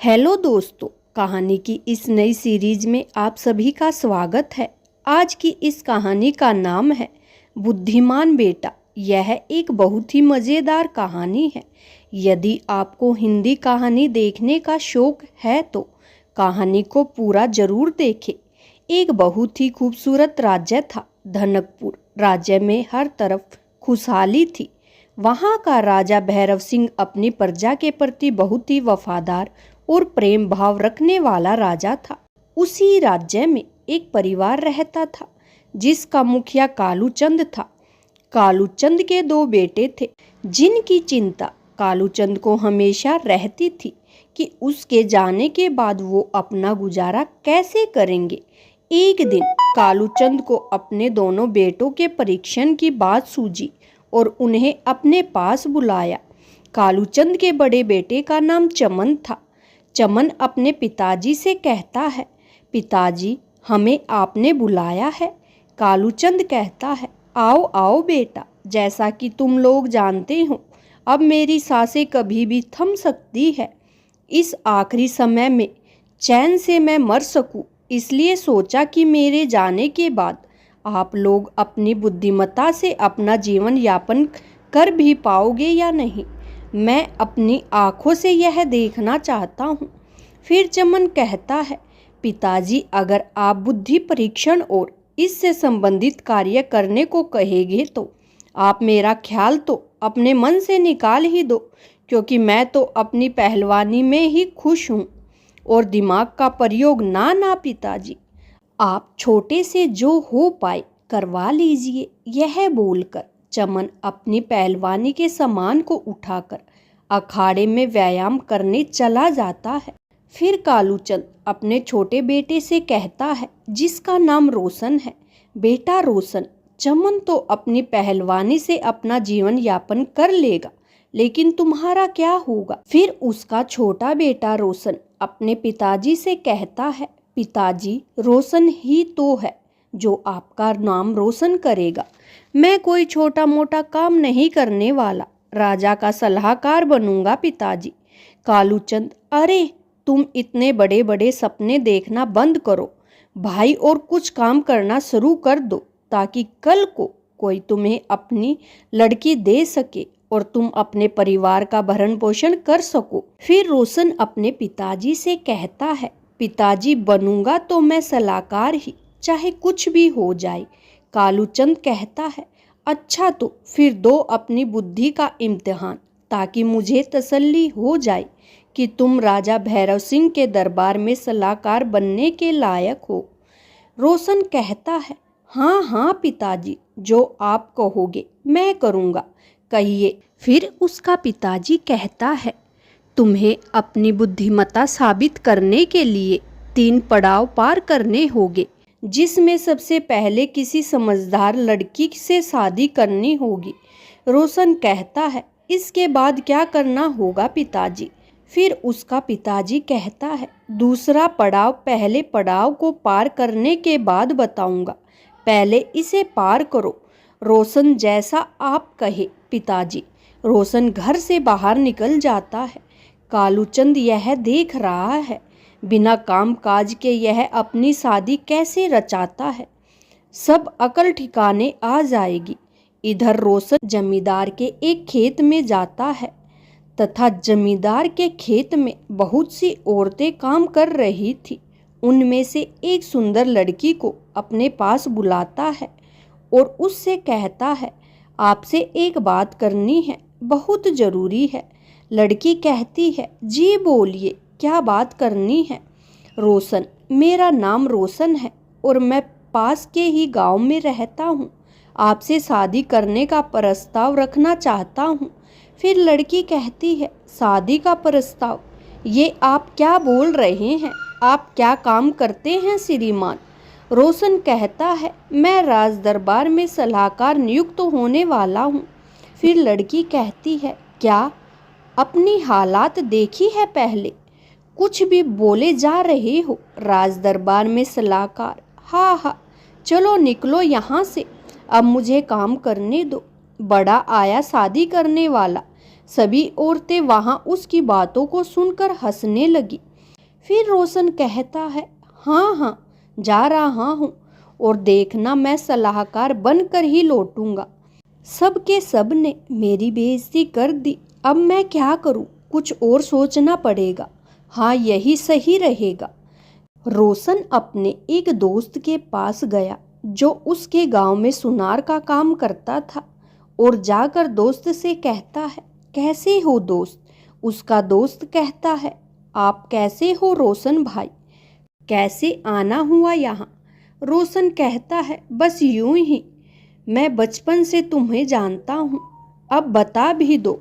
Hello दोस्तों, कहानी की इस नई सीरीज में आप सभी का स्वागत है। आज की इस कहानी का नाम है बुद्धिमान बेटा। यह एक बहुत ही मज़ेदार कहानी है। यदि आपको हिंदी कहानी देखने का शौक है तो कहानी को पूरा जरूर देखें। एक बहुत ही खूबसूरत राज्य था धनकपुर। राज्य में हर तरफ खुशहाली थी। वहाँ का राजा भैरव सिंह अपनी प्रजा के प्रति बहुत ही वफादार और प्रेम भाव रखने वाला राजा था। उसी राज्य में एक परिवार रहता था जिसका मुखिया कालू चंद था। कालू चंद के दो बेटे थे जिनकी चिंता कालू चंद को हमेशा रहती थी कि उसके जाने के बाद वो अपना गुजारा कैसे करेंगे। एक दिन कालू चंद को अपने दोनों बेटों के परीक्षण की बात सूझी और उन्हें अपने पास बुलाया। कालू चंद के बड़े बेटे का नाम चमन था। चमन अपने पिताजी से कहता है, पिताजी हमें आपने बुलाया है। कालू चंद कहता है, आओ आओ बेटा, जैसा कि तुम लोग जानते हो अब मेरी सांसें कभी भी थम सकती है। इस आखिरी समय में चैन से मैं मर सकूं, इसलिए सोचा कि मेरे जाने के बाद आप लोग अपनी बुद्धिमत्ता से अपना जीवन यापन कर भी पाओगे या नहीं, मैं अपनी आँखों से यह देखना चाहता हूँ। फिर चमन कहता है, पिताजी अगर आप बुद्धि परीक्षण और इससे संबंधित कार्य करने को कहेंगे तो आप मेरा ख्याल तो अपने मन से निकाल ही दो, क्योंकि मैं तो अपनी पहलवानी में ही खुश हूँ और दिमाग का प्रयोग ना पिताजी, आप छोटे से जो हो पाए करवा लीजिए। यह बोलकर चमन अपनी पहलवानी के सामान को उठाकर अखाड़े में व्यायाम करने चला जाता है। फिर कालू चंद अपने छोटे बेटे से कहता है जिसका नाम रोशन है, बेटा रोशन, चमन तो अपनी पहलवानी से अपना जीवन यापन कर लेगा, लेकिन तुम्हारा क्या होगा। फिर उसका छोटा बेटा रोशन अपने पिताजी से कहता है, पिताजी रोशन ही तो है जो आपका नाम रोशन करेगा। मैं कोई छोटा मोटा काम नहीं करने वाला, राजा का सलाहकार बनूंगा पिताजी। कालू चंद, अरे तुम इतने बड़े बड़े सपने देखना बंद करो भाई और कुछ काम करना शुरू कर दो, ताकि कल को कोई तुम्हें अपनी लड़की दे सके और तुम अपने परिवार का भरण पोषण कर सको। फिर रोशन अपने पिताजी से कहता है, पिताजी बनूंगा तो मैं सलाहकार ही, चाहे कुछ भी हो जाए। कालू चंद कहता है, अच्छा तो फिर दो अपनी बुद्धि का इम्तिहान, ताकि मुझे तसल्ली हो जाए कि तुम राजा भैरव सिंह के दरबार में सलाहकार बनने के लायक हो। रोशन कहता है, हाँ हाँ पिताजी, जो आप कहोगे मैं करूँगा, कहिए। फिर उसका पिताजी कहता है, तुम्हें अपनी बुद्धिमत्ता साबित करने के लिए 3 पड़ाव पार करने होंगे, जिसमें सबसे पहले किसी समझदार लड़की से शादी करनी होगी। रोशन कहता है, इसके बाद क्या करना होगा पिताजी। फिर उसका पिताजी कहता है, दूसरा पड़ाव पहले पड़ाव को पार करने के बाद बताऊंगा, पहले इसे पार करो। रोशन, जैसा आप कहे पिताजी। रोशन घर से बाहर निकल जाता है। कालू चंद यह देख रहा है, बिना काम काज के यह अपनी शादी कैसे रचाता है, सब अकल ठिकाने आ जाएगी। इधर रोशन जमींदार के एक खेत में जाता है तथा जमींदार के खेत में बहुत सी औरतें काम कर रही थी। उनमें से एक सुंदर लड़की को अपने पास बुलाता है और उससे कहता है, आपसे एक बात करनी है, बहुत ज़रूरी है। लड़की कहती है, जी बोलिए, क्या बात करनी है। रोशन, मेरा नाम रोशन है और मैं पास के ही गांव में रहता हूँ, आपसे शादी करने का प्रस्ताव रखना चाहता हूँ। फिर लड़की कहती है, शादी का प्रस्ताव, ये आप क्या बोल रहे हैं, आप क्या काम करते हैं श्रीमान। रोशन कहता है, मैं राज दरबार में सलाहकार नियुक्त होने वाला हूँ। फिर लड़की कहती है, क्या अपनी हालात देखी है पहले, कुछ भी बोले जा रहे हो। राज दरबार में सलाहकार, हाँ हाँ, चलो निकलो यहाँ से, अब मुझे काम करने दो। बड़ा आया शादी करने वाला। सभी औरतें वहाँ उसकी बातों को सुनकर हंसने लगी। फिर रोशन कहता है, हाँ हाँ जा रहा हूँ, और देखना मैं सलाहकार बनकर ही लौटूंगा। सब के सब ने मेरी बेइज्जती कर दी, अब मैं क्या करूँ, कुछ और सोचना पड़ेगा। हाँ यही सही रहेगा। रोशन अपने एक दोस्त के पास गया जो उसके गांव में सुनार का काम करता था, और जाकर दोस्त से कहता है, कैसे हो दोस्त। उसका दोस्त कहता है, आप कैसे हो रोशन भाई, कैसे आना हुआ यहाँ। रोशन कहता है, बस यूं ही, मैं बचपन से तुम्हें जानता हूँ, अब बता भी दो।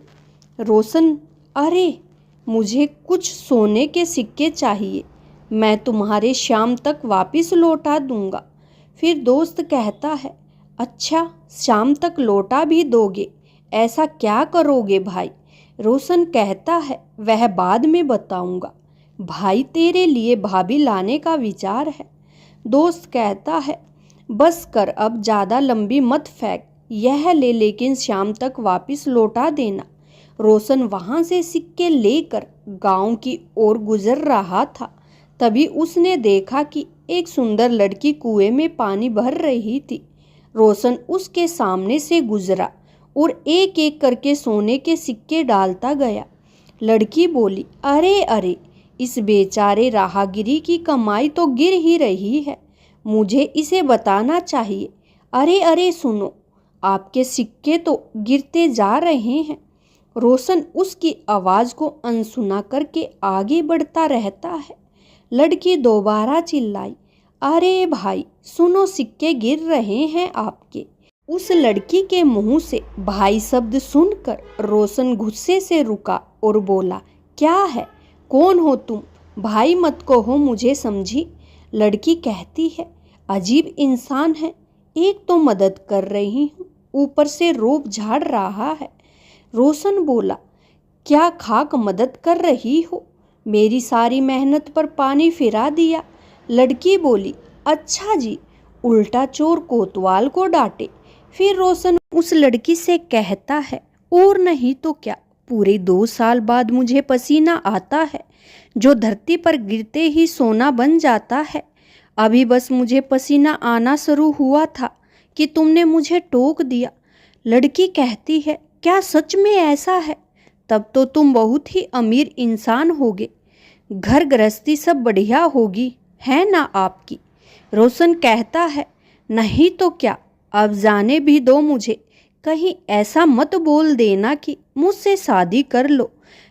रोशन, अरे मुझे कुछ सोने के सिक्के चाहिए, मैं तुम्हारे शाम तक वापस लौटा दूंगा। फिर दोस्त कहता है, अच्छा शाम तक लौटा भी दोगे, ऐसा क्या करोगे भाई। रोशन कहता है, वह बाद में बताऊंगा भाई, तेरे लिए भाभी लाने का विचार है। दोस्त कहता है, बस कर अब ज़्यादा लंबी मत फेंक, यह ले लेकिन शाम तक वापस लौटा देना। रोशन वहाँ से सिक्के लेकर गांव की ओर गुजर रहा था, तभी उसने देखा कि एक सुंदर लड़की कुएं में पानी भर रही थी। रोशन उसके सामने से गुजरा और एक एक करके सोने के सिक्के डालता गया। लड़की बोली, अरे अरे, इस बेचारे राहगीरी की कमाई तो गिर ही रही है, मुझे इसे बताना चाहिए। अरे अरे सुनो, आपके सिक्के तो गिरते जा रहे हैं। रोशन उसकी आवाज़ को अनसुना करके आगे बढ़ता रहता है। लड़की दोबारा चिल्लाई, अरे भाई सुनो, सिक्के गिर रहे हैं आपके। उस लड़की के मुंह से भाई शब्द सुनकर रोशन गुस्से से रुका और बोला, क्या है, कौन हो तुम, भाई मत कहो मुझे, समझी। लड़की कहती है, अजीब इंसान है, एक तो मदद कर रही हूँ, ऊपर से रोब झाड़ रहा है। रोशन बोला, क्या खाक मदद कर रही हो, मेरी सारी मेहनत पर पानी फिरा दिया। लड़की बोली, अच्छा जी, उल्टा चोर कोतवाल को डांटे। फिर रोशन उस लड़की से कहता है, और नहीं तो क्या, पूरे 2 साल बाद मुझे पसीना आता है, जो धरती पर गिरते ही सोना बन जाता है। अभी बस मुझे पसीना आना शुरू हुआ था कि तुमने मुझे टोक दिया। लड़की कहती है, क्या सच में ऐसा है, तब तो तुम बहुत ही अमीर इंसान होगे, घर गृहस्थी सब बढ़िया होगी, है ना आपकी। रोशन कहता है, नहीं तो क्या, अब जाने भी दो मुझे, कहीं ऐसा मत बोल देना कि मुझसे शादी कर लो।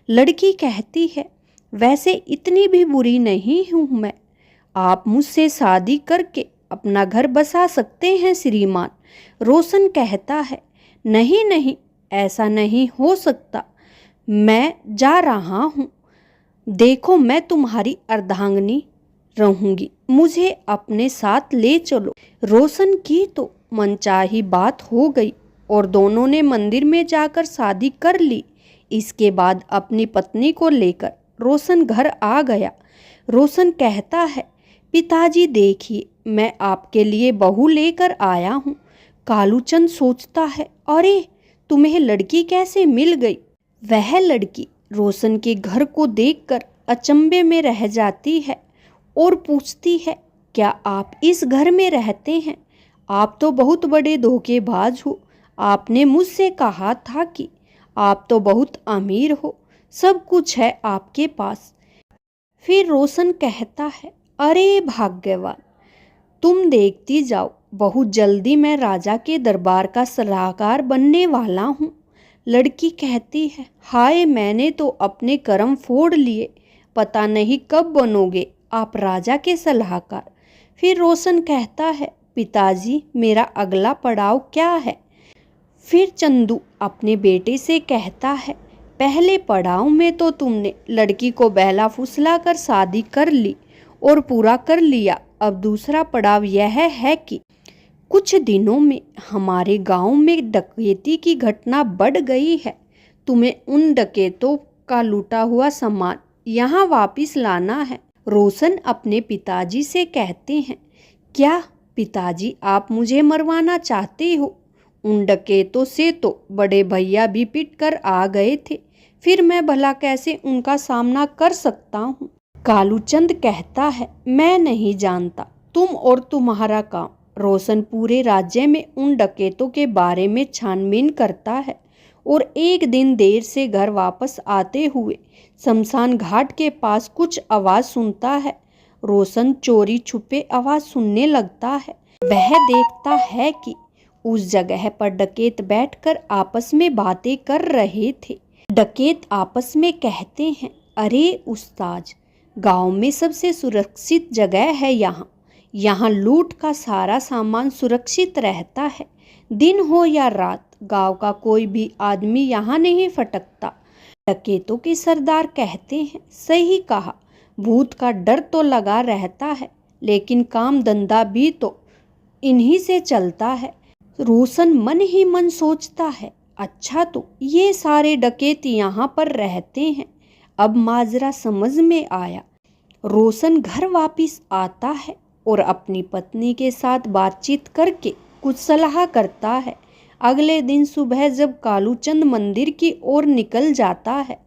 लड़की कहती है, वैसे इतनी भी बुरी नहीं हूँ मैं, आप मुझसे शादी करके अपना घर बसा सकते हैं श्रीमान। रोशन कहता है, नहीं नहीं, ऐसा नहीं हो सकता, मैं जा रहा हूँ, देखो मैं तुम्हारी अर्धांगिनी रहूंगी, मुझे अपने साथ ले चलो। रोशन की तो मनचाही बात हो गई और दोनों ने मंदिर में जाकर शादी कर ली। इसके बाद अपनी पत्नी को लेकर रोशन घर आ गया। रोशन कहता है, पिताजी देखिए, मैं आपके लिए बहू लेकर आया हूँ। कालूचंद सोचता है, अरे तुम्हें लड़की कैसे मिल गई। वह लड़की रोशन के घर को देखकर अचंभे में रह जाती है और पूछती है, क्या आप इस घर में रहते हैं, आप तो बहुत बड़े धोखेबाज हो, आपने मुझसे कहा था कि आप तो बहुत अमीर हो, सब कुछ है आपके पास। फिर रोशन कहता है, अरे भाग्यवान, तुम देखती जाओ, बहुत जल्दी मैं राजा के दरबार का सलाहकार बनने वाला हूँ। लड़की कहती है, हाय मैंने तो अपने कर्म फोड़ लिए, पता नहीं कब बनोगे आप राजा के सलाहकार। फिर रोशन कहता है, पिताजी मेरा अगला पड़ाव क्या है। फिर चंदू अपने बेटे से कहता है, पहले पड़ाव में तो तुमने लड़की को बहला फुसला कर शादी कर ली और पूरा कर लिया, अब दूसरा पड़ाव यह है कि कुछ दिनों में हमारे गांव में डकैती की घटना बढ़ गई है, तुम्हें उन डकैतों का लूटा हुआ सामान यहाँ वापस लाना है। रोशन अपने पिताजी से कहते हैं, क्या पिताजी आप मुझे मरवाना चाहते हो, उन डकैतों से तो बड़े भैया भी पिट कर आ गए थे, फिर मैं भला कैसे उनका सामना कर सकता हूँ। कालूचंद कहता है, मैं नहीं जानता, तुम और तुम्हारा काम। रोशन पूरे राज्य में उन डकैतों के बारे में छानबीन करता है और एक दिन देर से घर वापस आते हुए शमशान घाट के पास कुछ आवाज सुनता है। रोशन चोरी छुपे आवाज सुनने लगता है। वह देखता है कि उस जगह पर डकैत बैठकर आपस में बातें कर रहे थे। डकैत आपस में कहते हैं, अरे उस्ताद, गांव में सबसे सुरक्षित जगह है यहाँ लूट का सारा सामान सुरक्षित रहता है। दिन हो या रात, गांव का कोई भी आदमी यहाँ नहीं फटकता। डकैतों के सरदार कहते हैं, सही कहा, भूत का डर तो लगा रहता है, लेकिन काम धंधा भी तो इन्हीं से चलता है। रोशन मन ही मन सोचता है, अच्छा तो ये सारे डकैत यहाँ पर रहते हैं। अब माजरा समझ में आया। रोशन घर वापस आता है और अपनी पत्नी के साथ बातचीत करके कुछ सलाह करता है। अगले दिन सुबह जब कालूचंद मंदिर की ओर निकल जाता है,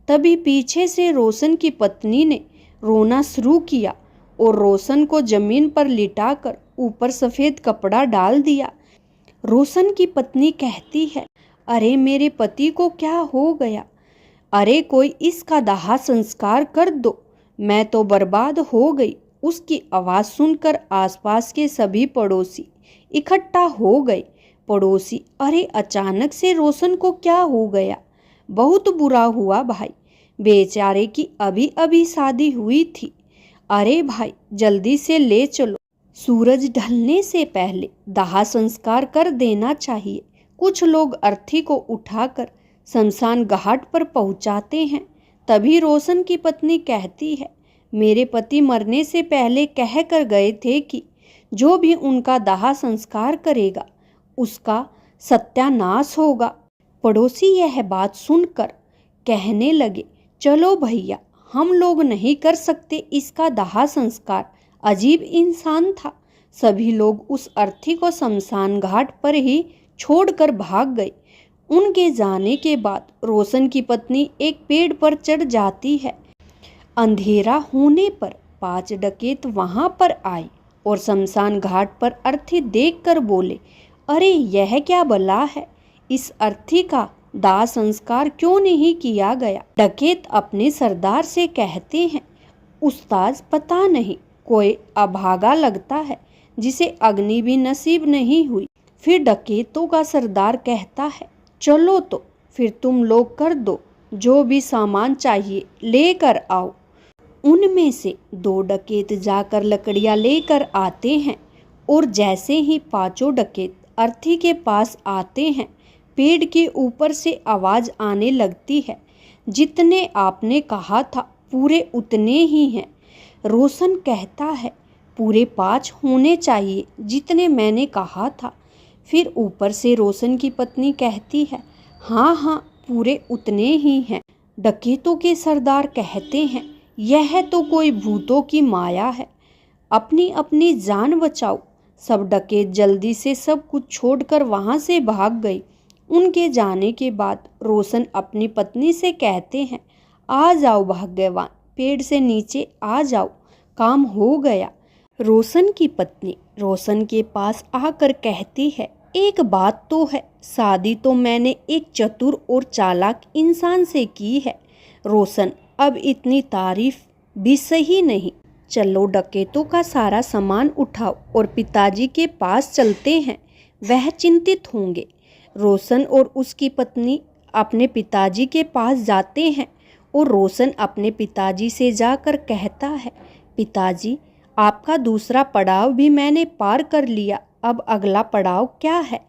तभी पीछे से रोशन की पत्नी ने रोना शुरू किया और रोशन को जमीन पर लिटाकर ऊपर सफ़ेद कपड़ा डाल दिया। रोशन की पत्नी कहती है, अरे मेरे पति को क्या हो गया? अरे कोई इसका दाह संस्कार कर दो, मैं तो बर्बाद हो गई। उसकी आवाज़ सुनकर आसपास के सभी पड़ोसी इकट्ठा हो गए। पड़ोसी, अरे अचानक से रोशन को क्या हो गया? बहुत बुरा हुआ भाई, बेचारे की अभी अभी शादी हुई थी। अरे भाई जल्दी से ले चलो, सूरज ढलने से पहले दाह संस्कार कर देना चाहिए। कुछ लोग अर्थी को उठाकर शमशान घाट पर पहुंचाते हैं। तभी रोशन की पत्नी कहती है, मेरे पति मरने से पहले कह कर गए थे कि जो भी उनका दाह संस्कार करेगा उसका सत्यानाश होगा। पड़ोसी यह बात सुनकर कहने लगे, चलो भैया, हम लोग नहीं कर सकते इसका दाह संस्कार। अजीब इंसान था। सभी लोग उस अर्थी को शमशान घाट पर ही छोड़कर भाग गए। उनके जाने के बाद रोशन की पत्नी एक पेड़ पर चढ़ जाती है। अंधेरा होने पर 5 डकैत वहां पर आए और शमशान घाट पर अर्थी देखकर बोले, अरे यह क्या बला है? इस अर्थी का दाह संस्कार क्यों नहीं किया गया? डकैत अपने सरदार से कहते हैं, उस्ताद पता नहीं, कोई अभागा लगता है जिसे अग्नि भी नसीब नहीं हुई। फिर डकैतों का सरदार कहता है, चलो तो फिर तुम लोग कर दो, जो भी सामान चाहिए लेकर आओ। उनमें से 2 डकैत जाकर लकड़ियां लेकर आते हैं और जैसे ही 5 डकैत अर्थी के पास आते हैं, पेड़ के ऊपर से आवाज आने लगती है, जितने आपने कहा था पूरे उतने ही हैं। रोशन कहता है, पूरे 5 होने चाहिए जितने मैंने कहा था। फिर ऊपर से रोशन की पत्नी कहती है, हाँ हाँ पूरे उतने ही हैं। डकैतों के सरदार कहते हैं, यह तो कोई भूतों की माया है, अपनी अपनी जान बचाओ। सब डकैत जल्दी से सब कुछ छोड़कर वहां से भाग गए। उनके जाने के बाद रोशन अपनी पत्नी से कहते हैं, आ जाओ भाग्यवान, पेड़ से नीचे आ जाओ, काम हो गया। रोशन की पत्नी रोशन के पास आकर कहती है, एक बात तो है, शादी तो मैंने एक चतुर और चालाक इंसान से की है। रोशन, अब इतनी तारीफ भी सही नहीं। चलो डकैतों का सारा सामान उठाओ और पिताजी के पास चलते हैं, वह चिंतित होंगे। रोशन और उसकी पत्नी अपने पिताजी के पास जाते हैं और रोशन अपने पिताजी से जाकर कहता है, पिताजी आपका दूसरा पड़ाव भी मैंने पार कर लिया, अब अगला पड़ाव क्या है?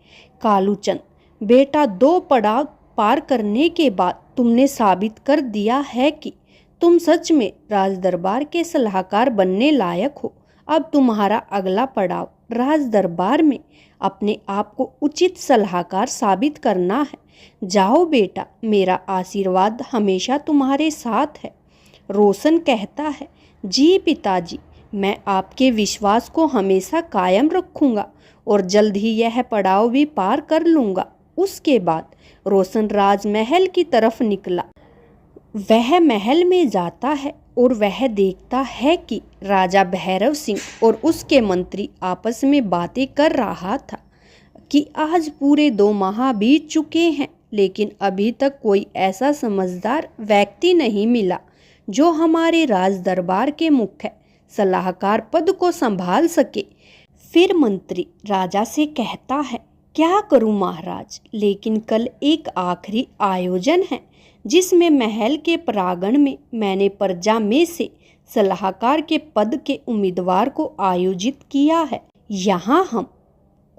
कालूचंद, बेटा 2 पड़ाव पार करने के बाद तुमने साबित कर दिया है कि तुम सच में राज दरबार के सलाहकार बनने लायक हो। अब तुम्हारा अगला पड़ाव राज दरबार में अपने आप को उचित सलाहकार साबित करना है। जाओ बेटा, मेरा आशीर्वाद हमेशा तुम्हारे साथ है। रोशन कहता है, जी पिताजी, मैं आपके विश्वास को हमेशा कायम रखूंगा और जल्द ही यह पड़ाव भी पार कर लूंगा। उसके बाद रोशन राजमहल की तरफ निकला। वह महल में जाता है और वह देखता है कि राजा भैरव सिंह और उसके मंत्री आपस में बातें कर रहा था कि आज पूरे 2 माह बीत चुके हैं, लेकिन अभी तक कोई ऐसा समझदार व्यक्ति नहीं मिला जो हमारे राज दरबार के मुख्य सलाहकार पद को संभाल सके। फिर मंत्री राजा से कहता है, क्या करूं महाराज, लेकिन कल एक आखिरी आयोजन है जिसमें महल के प्रांगण में मैंने प्रजा में से सलाहकार के पद के उम्मीदवार को आयोजित किया है। यहाँ हम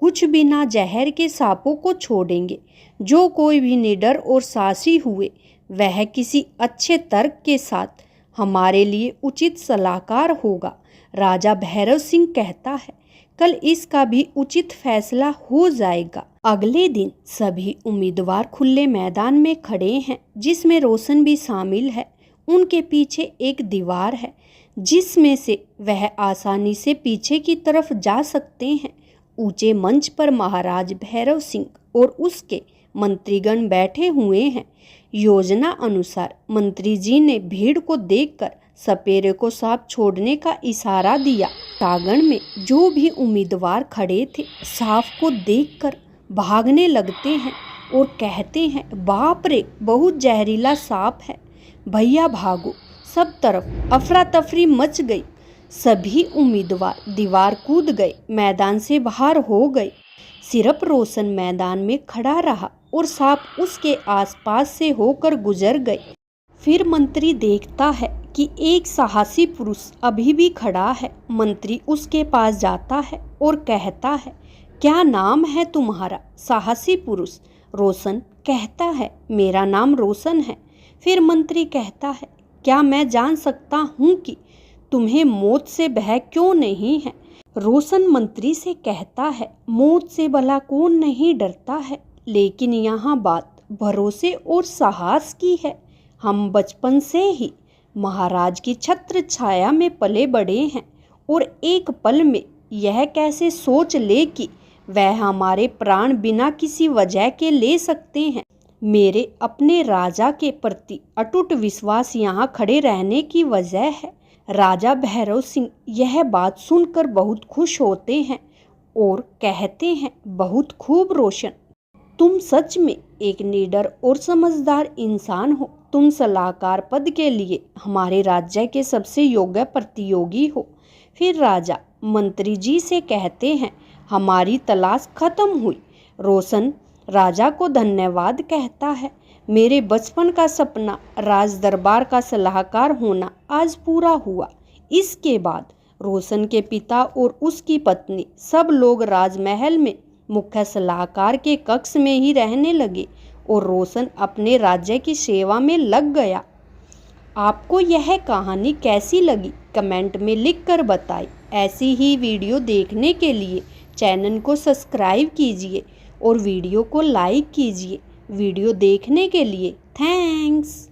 कुछ बिना जहर के सांपों को छोड़ेंगे। जो कोई भी निडर और साहसी हुए वह किसी अच्छे तर्क के साथ हमारे लिए उचित सलाहकार होगा। राजा भैरव सिंह कहता है, कल इसका भी उचित फैसला हो जाएगा। अगले दिन सभी उम्मीदवार खुले मैदान में खड़े हैं जिसमें रोशन भी शामिल है। उनके पीछे एक दीवार है जिसमें से वह आसानी से पीछे की तरफ जा सकते हैं। ऊंचे मंच पर महाराज भैरव सिंह और उसके मंत्रीगण बैठे हुए हैं। योजना अनुसार मंत्री जी ने भीड़ को देखकर सपेरे को सांप छोड़ने का इशारा दिया। प्रांगण में जो भी उम्मीदवार खड़े थे सांप को देखकर भागने लगते हैं और कहते हैं, बाप रे, बहुत जहरीला सांप है, भैया भागो। सब तरफ अफरा तफरी मच गई। सभी उम्मीदवार दीवार कूद गए, मैदान से बाहर हो गए। सिर्फ रोशन मैदान में खड़ा रहा और सांप उसके आसपास से होकर गुजर गए। फिर मंत्री देखता है कि एक साहसी पुरुष अभी भी खड़ा है। मंत्री उसके पास जाता है और कहता है, क्या नाम है तुम्हारा? साहसी पुरुष रोशन कहता है, मेरा नाम रोशन है। फिर मंत्री कहता है, क्या मैं जान सकता हूँ कि तुम्हें मौत से भय क्यों नहीं है? रोशन मंत्री से कहता है, मौत से भला कौन नहीं डरता है, लेकिन यहाँ बात भरोसे और साहस की है। हम बचपन से ही महाराज की छत्र छाया में पले बड़े हैं और एक पल में यह कैसे सोच ले कि वह हमारे प्राण बिना किसी वजह के ले सकते हैं। मेरे अपने राजा के प्रति अटूट विश्वास यहाँ खड़े रहने की वजह है। राजा भैरव सिंह यह बात सुनकर बहुत खुश होते हैं और कहते हैं, बहुत खूब रोशन, तुम सच में एक निडर और समझदार इंसान हो। तुम सलाहकार पद के लिए हमारे राज्य के सबसे योग्य प्रतियोगी हो। फिर राजा मंत्री जी से कहते हैं, हमारी तलाश खत्म हुई। रोशन राजा को धन्यवाद कहता है, मेरे बचपन का सपना राज दरबार का सलाहकार होना आज पूरा हुआ। इसके बाद रोशन के पिता और उसकी पत्नी सब लोग राजमहल में मुख्य सलाहकार के कक्ष में ही रहने लगे और रोशन अपने राज्य की सेवा में लग गया। आपको यह कहानी कैसी लगी कमेंट में लिखकर बताएं। ऐसी ही वीडियो देखने के लिए चैनल को सब्सक्राइब कीजिए और वीडियो को लाइक कीजिए। वीडियो देखने के लिए थैंक्स।